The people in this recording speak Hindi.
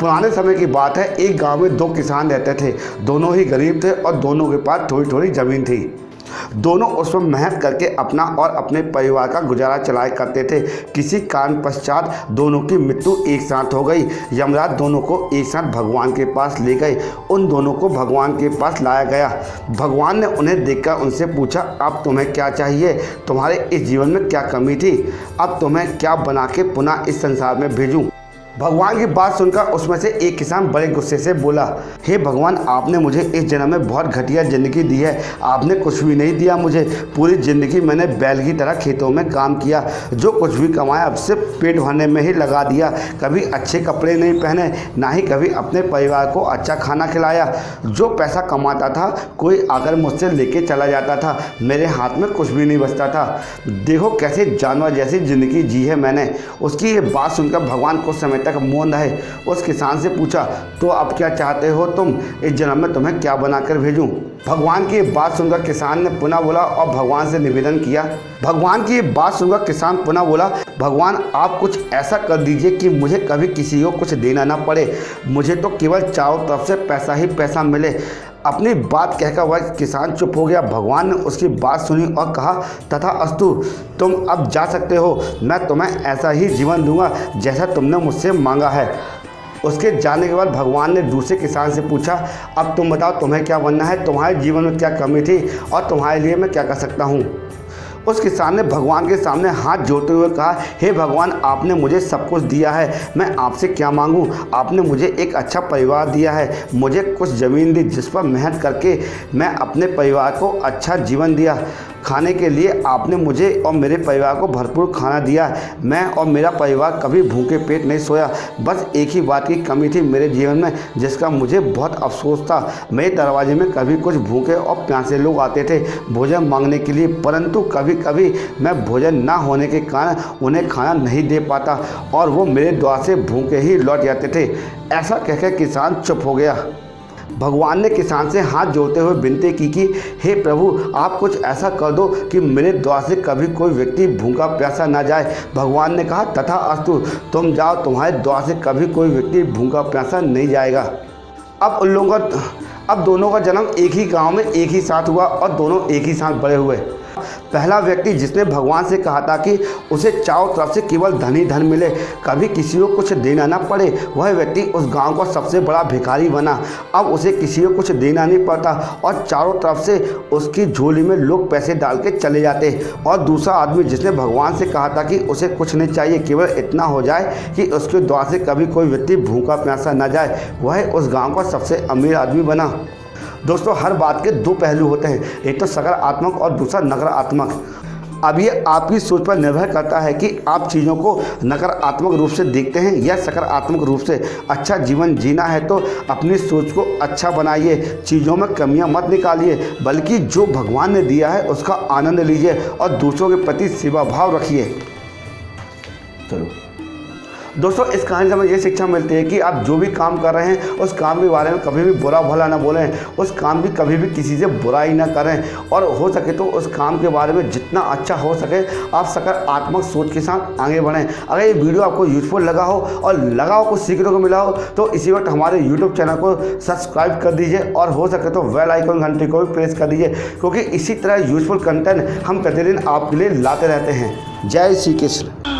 पुराने समय की बात है, एक गांव में दो किसान रहते थे। दोनों ही गरीब थे और दोनों के पास थोड़ी थोड़ी ज़मीन थी। दोनों उसमें मेहनत करके अपना और अपने परिवार का गुजारा चलाया करते थे। किसी कारण पश्चात दोनों की मृत्यु एक साथ हो गई। यमराज दोनों को एक साथ भगवान के पास ले गए। उन दोनों को भगवान के पास लाया गया। भगवान ने उन्हें देखकर उनसे पूछा, अब तुम्हें क्या चाहिए? तुम्हारे इस जीवन में क्या कमी थी? अब तुम्हें क्या बना के पुनः इस संसार में भेजूं? भगवान की बात सुनकर उसमें से एक किसान बड़े गुस्से से बोला, हे भगवान, आपने मुझे इस जन्म में बहुत घटिया ज़िंदगी दी है। आपने कुछ भी नहीं दिया मुझे। पूरी ज़िंदगी मैंने बैल की तरह खेतों में काम किया। जो कुछ भी कमाया अब सिर्फ पेट भरने में ही लगा दिया। कभी अच्छे कपड़े नहीं पहने, ना ही कभी अपने परिवार को अच्छा खाना खिलाया। जो पैसा कमाता था कोई आकर मुझसे लेके चला जाता था। मेरे हाथ में कुछ भी नहीं बचता था। देखो कैसे जानवर जैसी ज़िंदगी जी है मैंने। उसकी ये बात सुनकर भगवान कुछ समय तक मौन रहे। उस किसान से पूछा, तो अब क्या चाहते हो तुम? इस जन्म में तुम्हें क्या बनाकर भेजूं? भगवान की बात सुनकर किसान ने पुनः बोला और भगवान से निवेदन किया। भगवान की बात सुनकर किसान पुनः बोला, भगवान, आप कुछ ऐसा कर दीजिए कि मुझे कभी किसी को कुछ देना ना पड़े। मुझे तो केवल चारों तरफ से पैसा ही पैसा मिले। अपनी बात कहकर वह किसान चुप हो गया। भगवान ने उसकी बात सुनी और कहा, तथा अस्तु, तुम अब जा सकते हो। मैं तुम्हें ऐसा ही जीवन दूंगा जैसा तुमने मुझसे मांगा है। उसके जाने के बाद भगवान ने दूसरे किसान से पूछा, अब तुम बताओ तुम्हें क्या बनना है? तुम्हारे जीवन में क्या कमी थी और तुम्हारे लिए मैं क्या कर सकता हूँ? उस किसान ने भगवान के सामने हाथ जोड़ते हुए कहा, हे भगवान, आपने मुझे सब कुछ दिया है। मैं आपसे क्या मांगूं? आपने मुझे एक अच्छा परिवार दिया है। मुझे कुछ ज़मीन दी जिस पर मेहनत करके मैं अपने परिवार को अच्छा जीवन दिया। खाने के लिए आपने मुझे और मेरे परिवार को भरपूर खाना दिया। मैं और मेरा परिवार कभी भूखे पेट नहीं सोया। बस एक ही बात की कमी थी मेरे जीवन में, जिसका मुझे बहुत अफसोस था। मेरे दरवाजे में कभी कुछ भूखे और प्यासे लोग आते थे भोजन मांगने के लिए, परंतु कभी कभी मैं भोजन ना होने के कारण उन्हें खाना नहीं दे पाता और वो मेरे द्वार से भूखे ही लौट जाते थे। ऐसा कहकर किसान चुप हो गया। भगवान ने किसान से हाथ जोड़ते हुए विनती की कि हे प्रभु, आप कुछ ऐसा कर दो कि मेरे द्वार से कभी कोई व्यक्ति भूखा प्यासा ना जाए। भगवान ने कहा, तथा अस्तु, तुम जाओ, तुम्हारे द्वार से कभी कोई व्यक्ति भूखा प्यासा नहीं जाएगा। अब दोनों का जन्म एक ही गांव में एक ही साथ हुआ और दोनों एक ही साथ बड़े हुए। पहला व्यक्ति जिसने भगवान से कहा था कि उसे चारों तरफ से केवल धन ही धन मिले, कभी किसी को कुछ देना ना पड़े, वह व्यक्ति उस गांव का सबसे बड़ा भिखारी बना। अब उसे किसी को कुछ देना नहीं पड़ता और चारों तरफ से उसकी झोली में लोग पैसे डाल के चले जाते। और दूसरा आदमी जिसने भगवान से कहा था कि उसे कुछ नहीं चाहिए, केवल इतना हो जाए कि उसके द्वार से कभी कोई व्यक्ति भूखा प्यासा न जाए, वह उस गाँव का सबसे अमीर आदमी बना। दोस्तों, हर बात के दो पहलू होते हैं, एक तो सकारात्मक और दूसरा नकारात्मक। अब ये आपकी सोच पर निर्भर करता है कि आप चीज़ों को नकारात्मक रूप से देखते हैं या सकारात्मक रूप से। अच्छा जीवन जीना है तो अपनी सोच को अच्छा बनाइए, चीज़ों में कमियां मत निकालिए, बल्कि जो भगवान ने दिया है उसका आनंद लीजिए और दूसरों के प्रति सेवा भाव रखिए। चलो दोस्तों, इस कहानी से हमें ये शिक्षा मिलती है कि आप जो भी काम कर रहे हैं उस काम के बारे में कभी भी बुरा भला ना बोलें, उस काम की कभी भी किसी से बुराई ना करें और हो सके तो उस काम के बारे में जितना अच्छा हो सके आप सकारात्मक सोच के साथ आगे बढ़ें। अगर ये वीडियो आपको यूजफुल लगा हो और लगा हो, कुछ सीखने को मिला हो, तो इसी वक्त हमारे यूट्यूब चैनल को सब्सक्राइब कर दीजिए और हो सके तो बेल आइकन घंटे को भी प्रेस कर दीजिए, क्योंकि इसी तरह यूजफुल कंटेंट हम प्रतिदिन आपके लिए लाते रहते हैं। जय श्री कृष्ण।